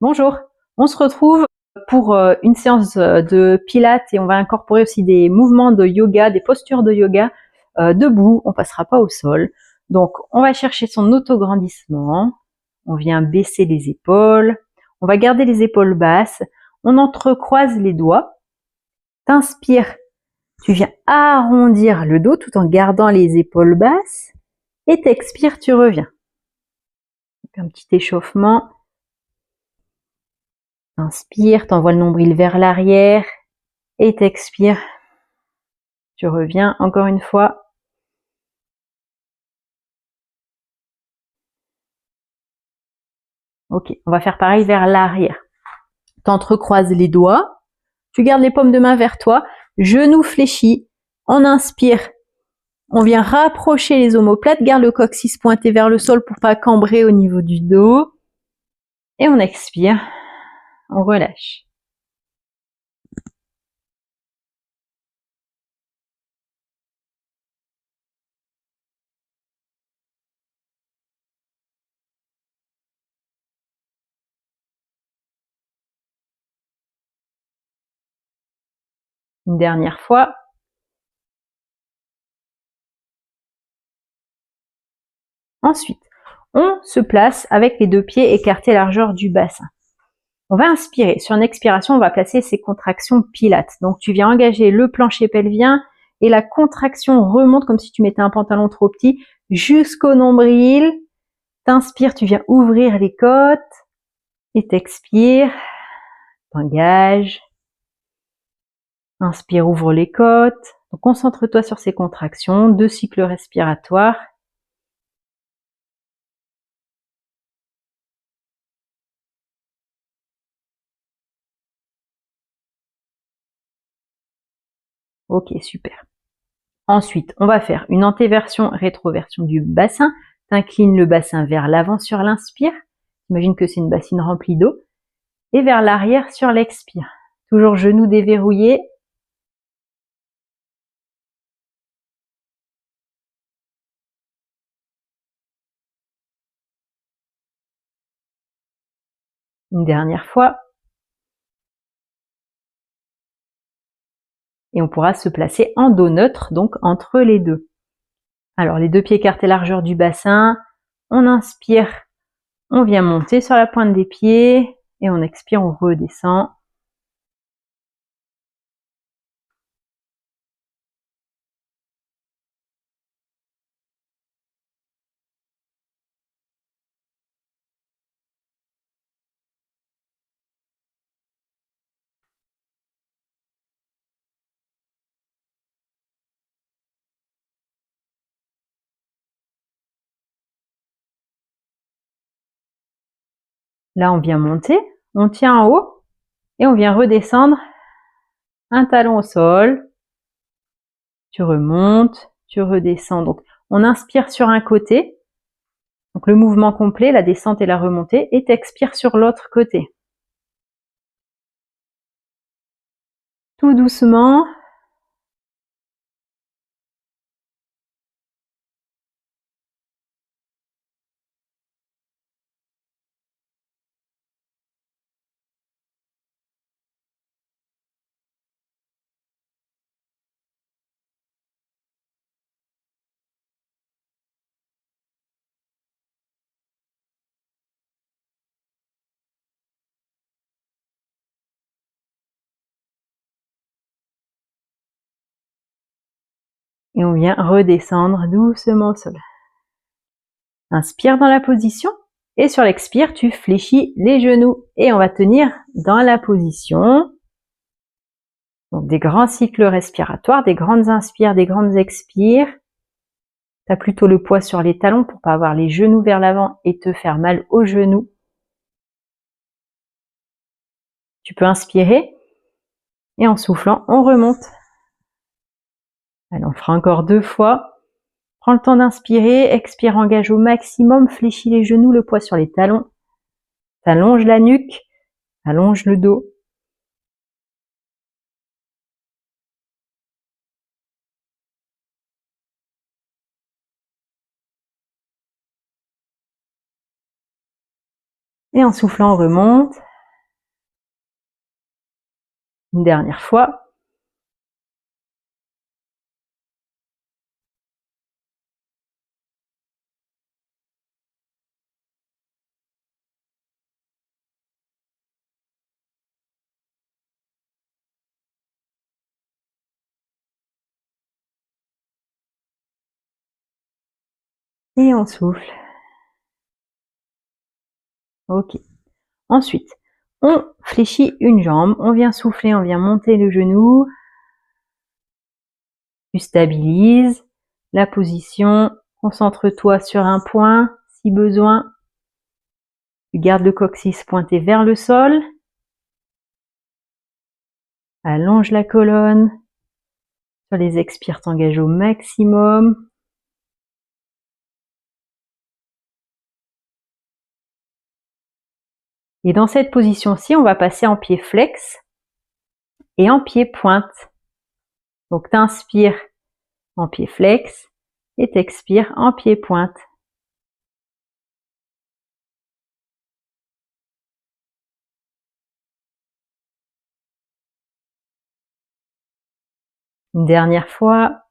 Bonjour, on se retrouve pour une séance de pilates et on va incorporer aussi des mouvements de yoga, des postures de yoga debout, on passera pas au sol. Donc on va chercher son autograndissement, on vient baisser les épaules, on va garder les épaules basses, on entrecroise les doigts, t'inspires, tu viens arrondir le dos tout en gardant les épaules basses et t'expires, tu reviens. Donc, un petit échauffement. Inspire, t'envoies le nombril vers l'arrière et t'expires. Tu reviens encore une fois. Ok, on va faire pareil vers l'arrière. T'entrecroises les doigts, tu gardes les paumes de main vers toi, genoux fléchis. On inspire, on vient rapprocher les omoplates, garde le coccyx pointé vers le sol pour pas cambrer au niveau du dos. Et on expire, on relâche. Une dernière fois. Ensuite, on se place avec les deux pieds écartés largeur du bassin. On va inspirer. Sur une expiration, on va placer ces contractions pilates. Donc, tu viens engager le plancher pelvien et la contraction remonte comme si tu mettais un pantalon trop petit jusqu'au nombril. T'inspires, tu viens ouvrir les côtes et t'expires. T'engages. Inspire, ouvre les côtes. Donc, concentre-toi sur ces contractions. 2 cycles respiratoires. Ok, super. Ensuite, on va faire une antéversion, rétroversion du bassin. T'inclines le bassin vers l'avant sur l'inspire. Imagine que c'est une bassine remplie d'eau. Et vers l'arrière sur l'expire. Toujours genoux déverrouillés. Une dernière fois. Et on pourra se placer en dos neutre, donc entre les deux. Alors les deux pieds écartés largeur du bassin. On inspire, on vient monter sur la pointe des pieds. Et on expire, on redescend. Là, on vient monter, on tient en haut et on vient redescendre. Un talon au sol. Tu remontes, tu redescends. Donc, on inspire sur un côté. Donc, le mouvement complet, la descente et la remontée. Et t'expires sur l'autre côté. Tout doucement. Et on vient redescendre doucement au sol. Inspire dans la position. Et sur l'expire, tu fléchis les genoux. Et on va tenir dans la position. Donc des grands cycles respiratoires, des grandes inspires, des grandes expires. Tu as plutôt le poids sur les talons pour pas avoir les genoux vers l'avant et te faire mal aux genoux. Tu peux inspirer. Et en soufflant, on remonte. Allez, on fera encore 2 fois. Prends le temps d'inspirer, expire, engage au maximum, fléchis les genoux, le poids sur les talons. T'allonges la nuque, allonge le dos. Et en soufflant, on remonte. Une dernière fois. Et on souffle. Ok. Ensuite, on fléchit une jambe, on vient souffler, on vient monter le genou. Tu stabilises la position, concentre-toi sur un point si besoin. Tu gardes le coccyx pointé vers le sol. Allonge la colonne. Sur les expires, t'engages au maximum. Et dans cette position-ci, on va passer en pied flex et en pied pointe. Donc t'inspires en pied flex et t'expires en pied pointe. Une dernière fois.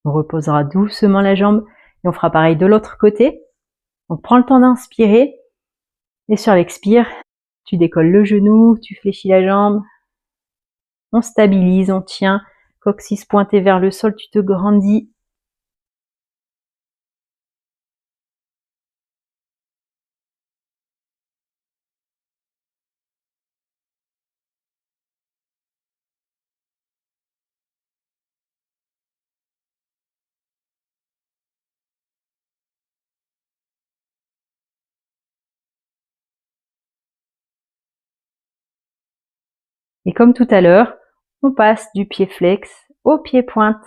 On reposera doucement la jambe et on fera pareil de l'autre côté. Donc prends le temps d'inspirer et sur l'expire, tu décolles le genou, tu fléchis la jambe, on stabilise, on tient, coccyx pointé vers le sol, tu te grandis. Et comme tout à l'heure, on passe du pied flex au pied pointe.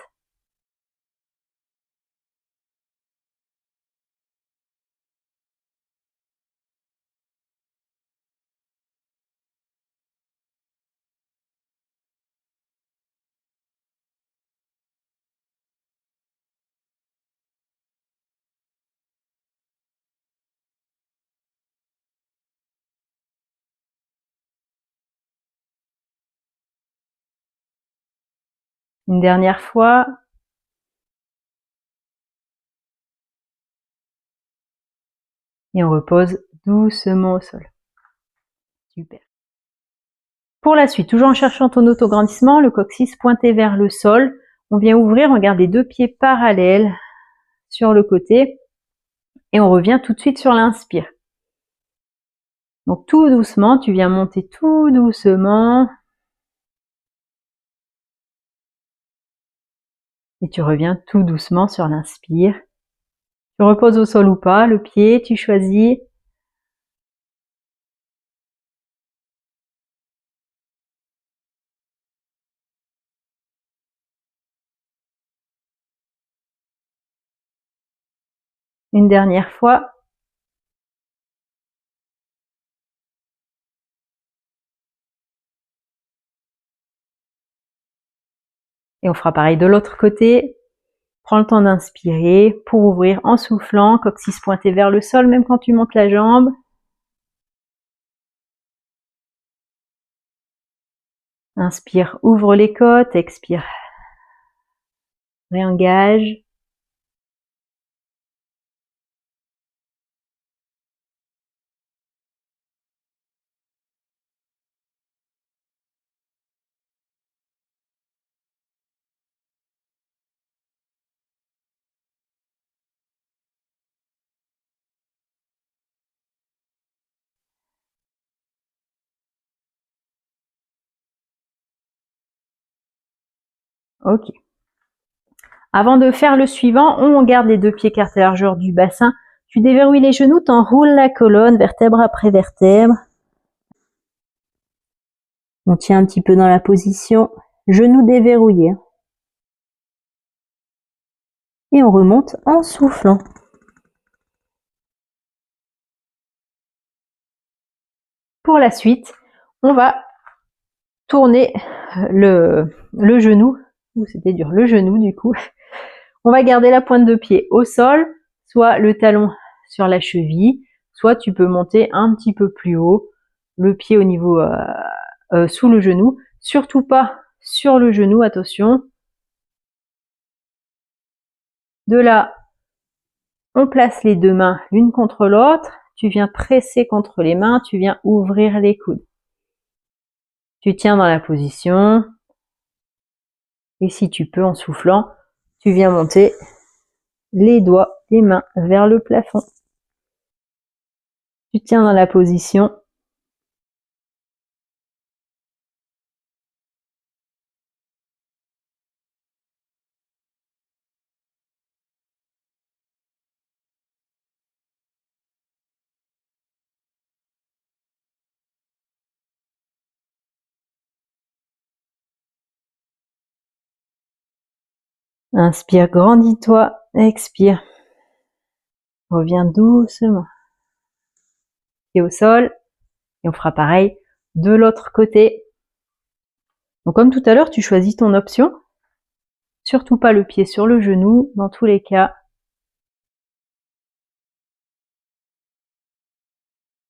Une dernière fois. Et on repose doucement au sol. Super. Pour la suite, toujours en cherchant ton autograndissement, le coccyx pointé vers le sol, on vient ouvrir, on garde les deux pieds parallèles sur le côté et on revient tout de suite sur l'inspire. Donc tout doucement, tu viens monter tout doucement et tu reviens tout doucement sur l'inspire. Tu reposes au sol ou pas, le pied, tu choisis. Une dernière fois. Et on fera pareil de l'autre côté. Prends le temps d'inspirer pour ouvrir en soufflant, coccyx pointé vers le sol, même quand tu montes la jambe. Inspire, ouvre les côtes, expire, réengage. Ok. Avant de faire le suivant, on garde les deux pieds écartés à la largeur du bassin. Tu déverrouilles les genoux, t'enroules la colonne, vertèbre après vertèbre. On tient un petit peu dans la position, genoux déverrouillés. Et on remonte en soufflant. Pour la suite, on va tourner le genou, c'était dur, le genou du coup. On va garder la pointe de pied au sol, soit le talon sur la cheville, soit tu peux monter un petit peu plus haut le pied au niveau sous le genou, surtout pas sur le genou, attention. De là, on place les deux mains l'une contre l'autre, tu viens presser contre les mains, tu viens ouvrir les coudes. Tu tiens dans la position, et si tu peux, en soufflant, tu viens monter les doigts des mains vers le plafond. Tu tiens dans la position. Inspire, grandis-toi, expire. Reviens doucement. Et au sol, et on fera pareil de l'autre côté. Donc comme tout à l'heure, tu choisis ton option. Surtout pas le pied sur le genou, dans tous les cas.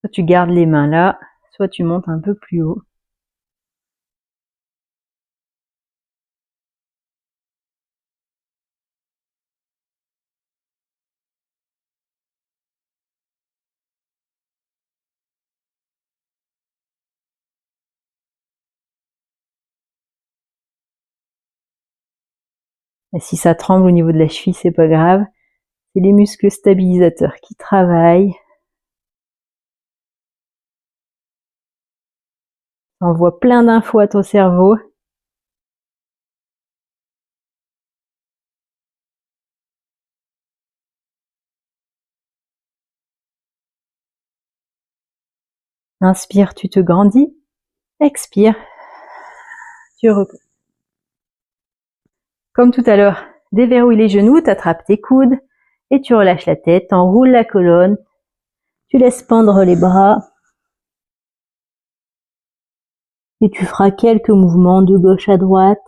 Soit tu gardes les mains là, soit tu montes un peu plus haut. Et si ça tremble au niveau de la cheville, c'est pas grave. C'est les muscles stabilisateurs qui travaillent. Ça envoie plein d'infos à ton cerveau. Inspire, tu te grandis. Expire, tu reposes. Comme tout à l'heure, déverrouille les genoux, t'attrapes tes coudes et tu relâches la tête, t'enroules la colonne, tu laisses pendre les bras et tu feras quelques mouvements de gauche à droite.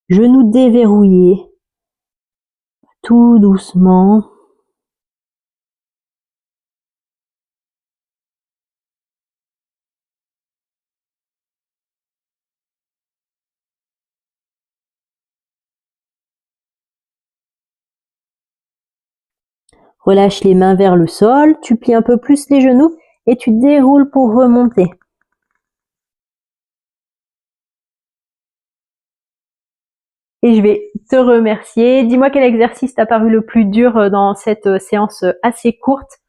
Genoux déverrouillés, tout doucement. Relâche les mains vers le sol, tu plies un peu plus les genoux et tu déroules pour remonter. Et je vais te remercier. Dis-moi quel exercice t'a paru le plus dur dans cette séance assez courte.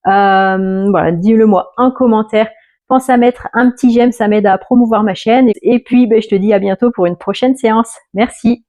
Voilà, dis-le moi en commentaire. Pense à mettre un petit j'aime, ça m'aide à promouvoir ma chaîne. Et puis, je te dis à bientôt pour une prochaine séance. Merci.